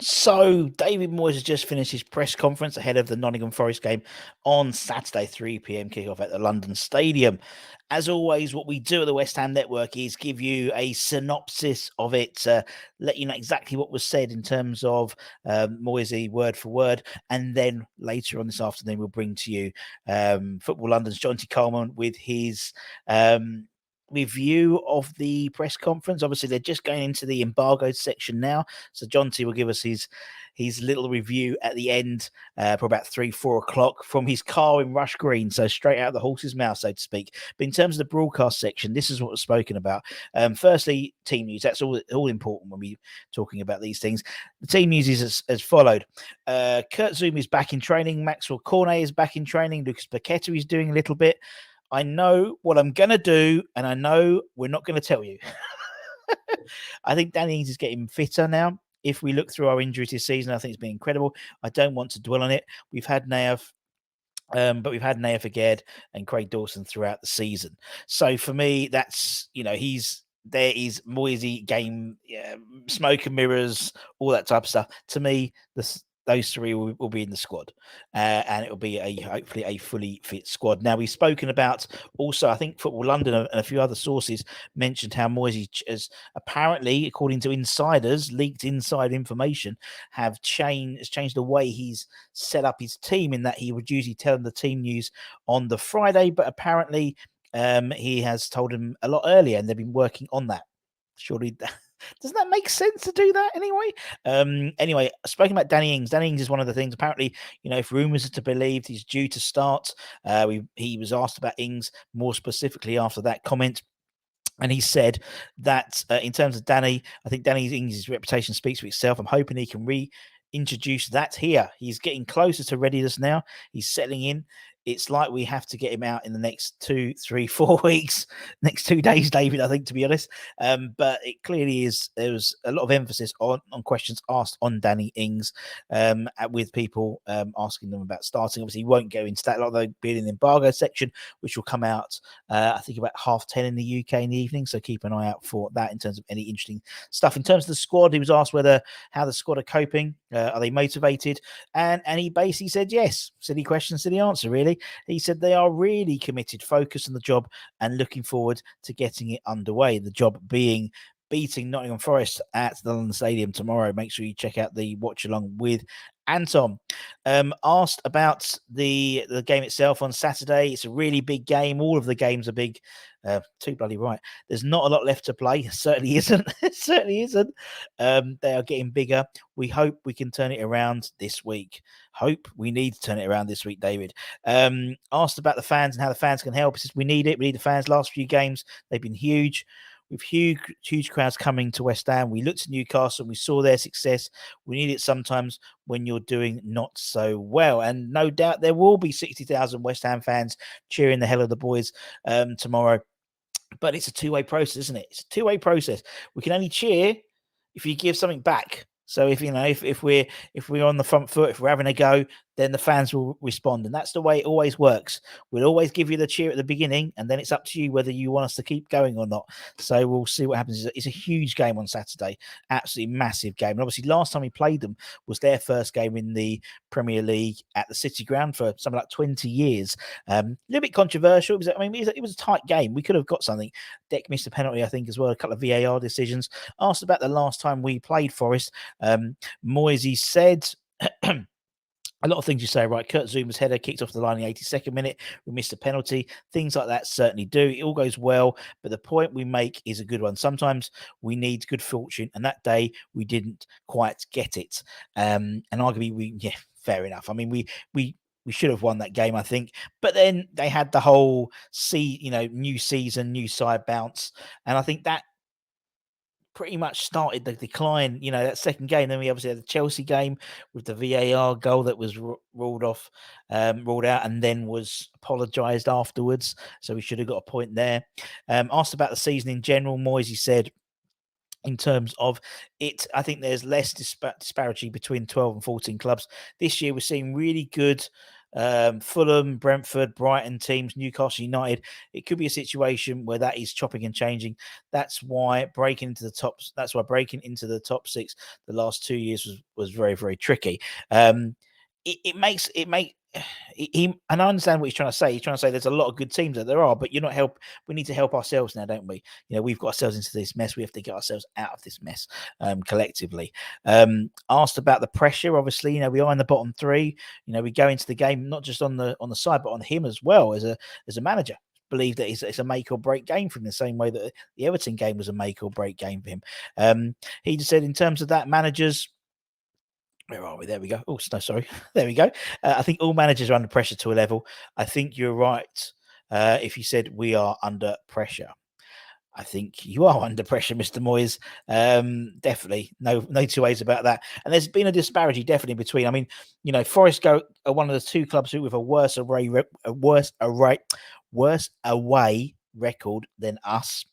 So, David Moyes has just finished his press conference ahead of the Nottingham Forest game on Saturday, 3 p.m. kickoff at the London Stadium. As always, what we do at the West Ham Network is give you a synopsis of it, let you know exactly what was said in terms of Moyes word for word, and then later on this afternoon, we'll bring to you Football London's John T. Coleman with his review of the press conference. Obviously, they're just going into the embargoed section now, so John T will give us his little review at the end for about 3-4 o'clock from his car in Rush Green, so straight out of the horse's mouth, so to speak. But in terms of the broadcast section, this is what was spoken about. Firstly, team news. That's all important when we're talking about these things. The team news is as followed. Kurt Zouma is back in training. Maxwell Cornet is back in training. Lucas Paqueta is doing a little bit. I know what I'm going to do, and I know we're not going to tell you. I think Danny Ings is getting fitter now. If we look through our injuries this season, I think it's been incredible. I don't want to dwell on it. We've had Naif, but we've had Naif Aged and Craig Dawson throughout the season. So for me, that's, there is Moisey game, smoke and mirrors, all that type of stuff. To me, those three will be in the squad, and it will be hopefully a fully fit squad. Now, we've spoken about also, I think Football London and a few other sources mentioned how Moyes has apparently, according to insiders, leaked inside information, has changed the way he's set up his team, in that he would usually tell them the team news on the Friday, but apparently he has told them a lot earlier, and they've been working on that. Surely doesn't that make sense to do that anyway? Anyway, speaking about Danny Ings. Danny Ings is one of the things. Apparently, if rumours are to be believed, he's due to start. He was asked about Ings more specifically after that comment. And he said that in terms of Danny, I think Danny Ings' reputation speaks for itself. I'm hoping he can reintroduce that here. He's getting closer to readiness now. He's settling in. It's like we have to get him out in the next 2, 3, 4 weeks, next 2 days, David, I think, to be honest. But it clearly is, there was a lot of emphasis on questions asked on Danny Ings, with people asking them about starting. Obviously, he won't go into that. A lot of those being in the embargo section, which will come out, I think, about 10:30 in the UK in the evening. So keep an eye out for that in terms of any interesting stuff. In terms of the squad, he was asked how the squad are coping. Are they motivated? And he basically said yes. Silly question, silly answer, really. He said they are really committed, focused on the job, and looking forward to getting it underway. The job being beating Nottingham Forest at the London Stadium tomorrow. Make sure you check out the watch along with Anton. Asked about the game itself on Saturday. It's a really big game. All of the games are big. Too bloody right. There's not a lot left to play. It certainly isn't. It certainly isn't. They are getting bigger. We hope we can turn it around this week. Hope we need to turn it around this week, David. Asked about the fans and how the fans can help. He says we need it. We need the fans. Last few games, they've been huge. With huge crowds coming to West Ham. We looked at Newcastle and we saw their success. We need it sometimes when you're doing not so well. And no doubt there will be 60,000 West Ham fans cheering the hell of the boys tomorrow. But it's a two-way process, isn't it? It's a two-way process. We can only cheer if you give something back. So if we're on the front foot, if we're having a go, then the fans will respond. And that's the way it always works. We'll always give you the cheer at the beginning, and then it's up to you whether you want us to keep going or not. So we'll see what happens. It's a huge game on Saturday, absolutely massive game. And obviously, last time we played them was their first game in the Premier League at the City Ground for something like 20 years. A little bit controversial. It was a tight game. We could have got something. Deck missed a penalty, I think, as well. A couple of VAR decisions. Asked about the last time we played Forest, Moyes said... A lot of things you say, right? Kurt Zouma's header kicked off the line in the 82nd minute. We missed a penalty. Things like that certainly do. It all goes well, but the point we make is a good one. Sometimes we need good fortune, and that day we didn't quite get it. And arguably, fair enough. I mean, we should have won that game, I think. But then they had the whole new season, new side bounce, and I think that pretty much started the decline, that second game. Then we obviously had the Chelsea game with the VAR goal that was ruled out, and then was apologised afterwards. So we should have got a point there. Asked about the season in general, Moyes said, in terms of it, I think there's less disparity between 12 and 14 clubs. This year, we're seeing really good Fulham, Brentford, Brighton teams, Newcastle United. It could be a situation where that is chopping and changing. That's why breaking into the top. That's why breaking into the top six the last 2 years was very, very tricky. It makes it make he and I understand what he's trying to say. He's trying to say there's a lot of good teams that there are, but you're not help. We need to help ourselves now, don't we? We've got ourselves into this mess. We have to get ourselves out of this mess collectively. Asked about the pressure. Obviously, we are in the bottom three. We go into the game not just on the side, but on him as well as a manager. Believe that it's a make or break game for him, the same way that the Everton game was a make or break game for him. He just said in terms of that, managers. Where are we? There we go. Oh, no, sorry. There we go. I think all managers are under pressure to a level. I think you're right. If you said we are under pressure, I think you are under pressure, Mr. Moyes. Definitely, no two ways about that. And there's been a disparity definitely between. I mean, Forest are one of the two clubs with a worse away record than us.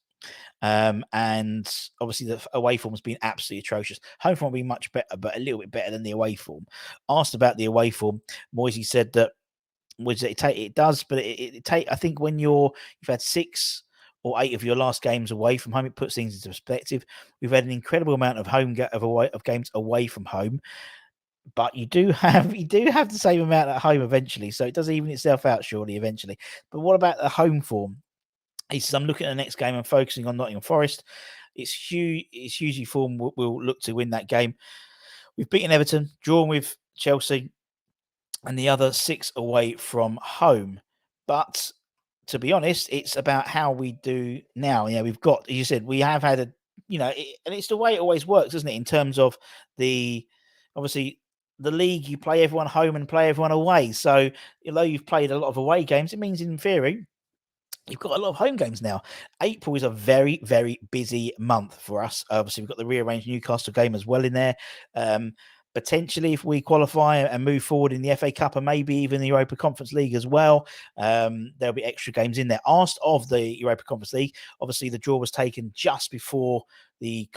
And obviously the away form has been absolutely atrocious. Home form will be much better, but a little bit better than the away form. Asked about the away form, Moisey said that it does, but I think when you've had 6 or 8 of your last games away from home, it puts things into perspective. We've had an incredible amount of games away from home, but you do have the same amount at home eventually, so it does even itself out surely eventually. But what about the home form? He says, I'm looking at the next game and focusing on Nottingham Forest. It's hugely form we'll look to win that game. We've beaten Everton, drawn with Chelsea, and the other 6 away from home. But to be honest, it's about how we do now. We've got, as you said, we have had and it's the way it always works, isn't it? In terms of obviously, the league, you play everyone home and play everyone away. So, although you've played a lot of away games, it means in theory, you've got a lot of home games now. April is a very, very busy month for us. Obviously, we've got the rearranged Newcastle game as well in there. Potentially, if we qualify and move forward in the FA Cup and maybe even the Europa Conference League as well, there'll be extra games in there. Asked of the Europa Conference League, obviously the draw was taken just before the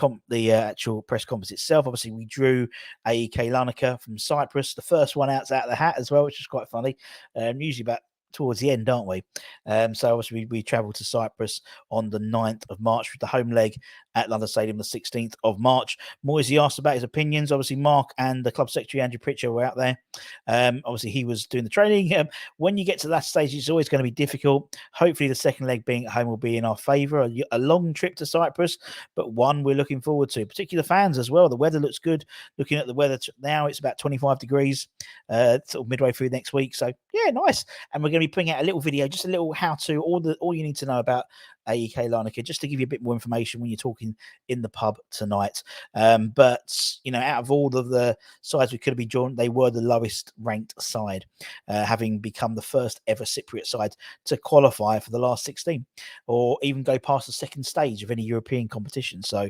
actual press conference itself. Obviously, we drew AEK Larnaca from Cyprus, the first one out of the hat as well, which is quite funny. Usually about towards the end, aren't we? So obviously we travelled to Cyprus on the 9th of March with the home leg at London Stadium the 16th of March. Moisey asked about his opinions. Obviously, Mark and the club secretary, Andrew Pritchard, were out there. Obviously, he was doing the training. When you get to that stage, it's always going to be difficult. Hopefully, the second leg being at home will be in our favour. A long trip to Cyprus, but one we're looking forward to, particularly the fans as well. The weather looks good. Looking at the weather now, it's about 25 degrees, sort of midway through next week. So, yeah, nice. And we're going to be putting out a little video, just a little how-to, all you need to know about AEK Larnaca, just to give you a bit more information when you're talking in the pub tonight. But out of all of the sides we could have been drawn, they were the lowest ranked side, having become the first ever Cypriot side to qualify for the last 16, or even go past the second stage of any European competition. So,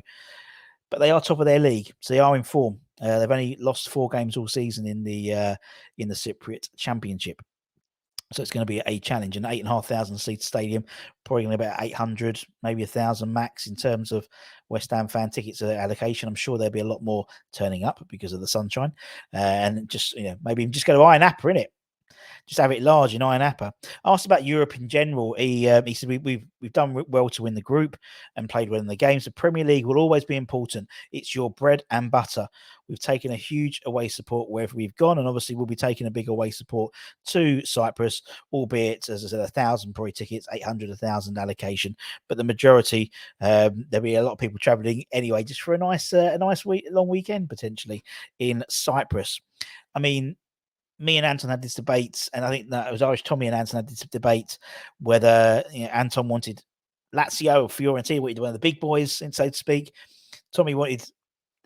but they are top of their league, so they are in form. They've only lost 4 games all season in the Cypriot Championship. So it's going to be a challenge, an 8,500 seat stadium, probably going to be about 800, maybe 1,000 max in terms of West Ham fan tickets allocation. I'm sure there'll be a lot more turning up because of the sunshine, and just maybe just go to Iron Appa, innit? Just have it large in Iron Appa. Asked about Europe in general, he said we've done well to win the group and played well in the games. The Premier League will always be important. It's your bread and butter. We've taken a huge away support wherever we've gone, and obviously we'll be taking a big away support to Cyprus, albeit, as I said, 1,000 probably tickets, 800, 1,000 allocation, but the majority, there'll be a lot of people travelling anyway, just for a nice long weekend potentially in Cyprus. I mean, me and Anton had this debate, and I think that it was Irish Tommy and Anton had this debate whether Anton wanted Lazio or Fiorentina, one of the big boys, so to speak. Tommy wanted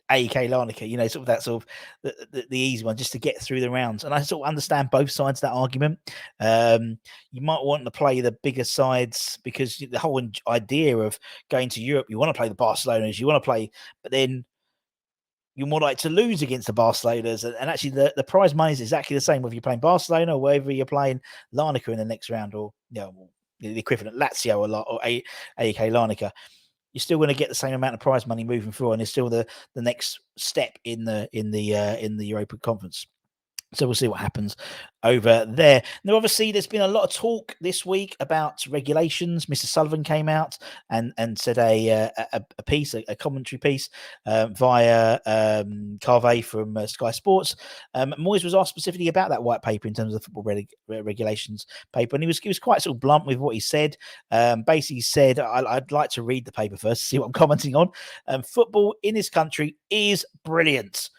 AEK Larnaca, sort of that sort of the easy one, just to get through the rounds. And I sort of understand both sides of that argument. You might want to play the bigger sides because the whole idea of going to Europe, you want to play the Barcelonas, you want to play, but then you're more likely to lose against the Barcelonas. And actually, the prize money is exactly the same whether you're playing Barcelona or whether you're playing Larnaca in the next round, or the equivalent Lazio or AEK Larnaca. You're still going to get the same amount of prize money moving forward, and it's still the next step in the Europa Conference. So we'll see what happens over there. Now, obviously, there's been a lot of talk this week about regulations. Mr. Sullivan came out and said a piece, a commentary piece via Carve from Sky Sports. Moyes was asked specifically about that white paper in terms of the football regulations paper, and he was quite sort of blunt with what he said. Basically, said, "I'd like to read the paper first to see what I'm commenting on. Football in this country is brilliant."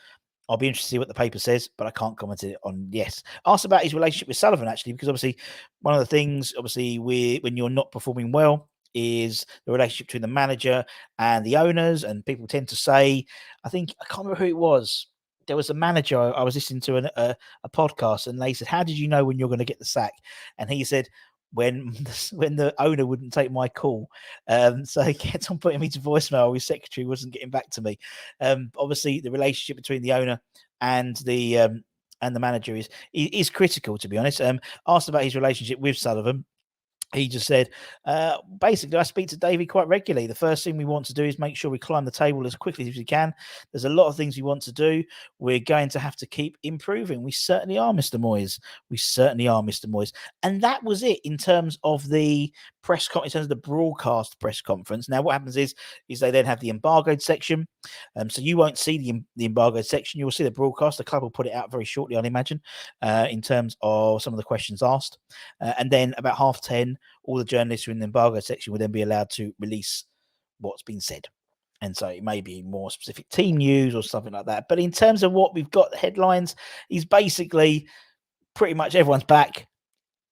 I'll be interested to see what the paper says, but I can't comment it on. Yes, asked about his relationship with Sullivan, actually, because obviously one of the things, obviously, when you're not performing well, is the relationship between the manager and the owners. And people tend to say, I can't remember who it was. There was a manager I was listening to a podcast, and they said, "How did you know when you're going to get the sack?" And he said, when the owner wouldn't take my call. So he kept on putting me to voicemail. His secretary wasn't getting back to me. Obviously, the relationship between the owner and the manager is critical, to be honest. Asked about his relationship with Sullivan, he just said, basically, I speak to Davey quite regularly. The first thing we want to do is make sure we climb the table as quickly as we can. There's a lot of things we want to do. We're going to have to keep improving. We certainly are, Mr. Moyes. We certainly are, Mr. Moyes. And that was it in terms of the press conference, in terms of the broadcast press conference. Now, what happens is they then have the embargoed section. So you won't see the embargoed section. You'll see the broadcast. The club will put it out very shortly, I'd imagine, in terms of some of the questions asked. And then about 10:30, all the journalists who are in the embargo section will then be allowed to release what's been said. And so it may be more specific team news or something like that. But in terms of what we've got, the headlines, is basically pretty much everyone's back.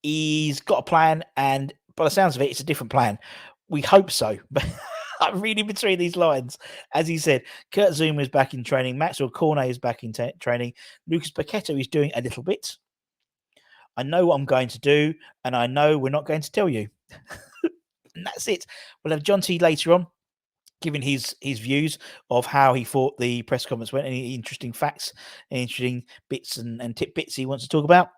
He's got a plan, and by the sounds of it, it's a different plan. We hope so. But I'm reading between these lines. As he said, Kurt Zouma is back in training. Maxwell Cornet is back in training. Lucas Paqueta is doing a little bit. I know what I'm going to do, and I know we're not going to tell you. And that's it. We'll have John T later on giving his views of how he thought the press conference went, any interesting facts, any interesting bits and tidbits he wants to talk about.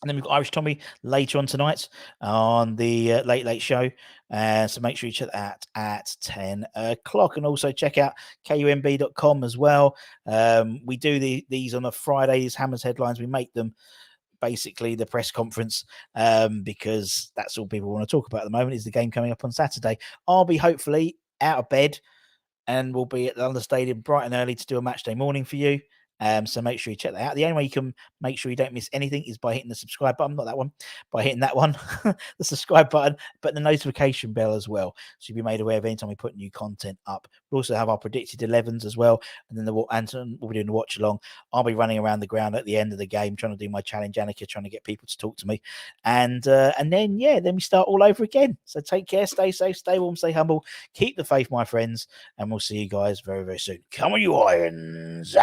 And then we've got Irish Tommy later on tonight on the Late Show. So make sure you check that at 10 o'clock. And also check out kumb.com as well. We do these on a Friday, these Hammers headlines. We make them basically the press conference because that's all people want to talk about at the moment is the game coming up on Saturday. I'll be hopefully out of bed and we'll be at the London Stadium bright and early to do a match day morning for you. So make sure you check that out. The only way you can make sure you don't miss anything is by hitting the subscribe button, not that one, by hitting that one, the subscribe button, but the notification bell as well. So you'll be made aware of anytime we put new content up. We'll also have our predicted 11s as well. And then we'll be doing the watch along. I'll be running around the ground at the end of the game, trying to do my challenge, Annika, trying to get people to talk to me. And then we start all over again. So take care, stay safe, stay warm, stay humble, keep the faith, my friends. And we'll see you guys very, very soon. Come on, you Irons.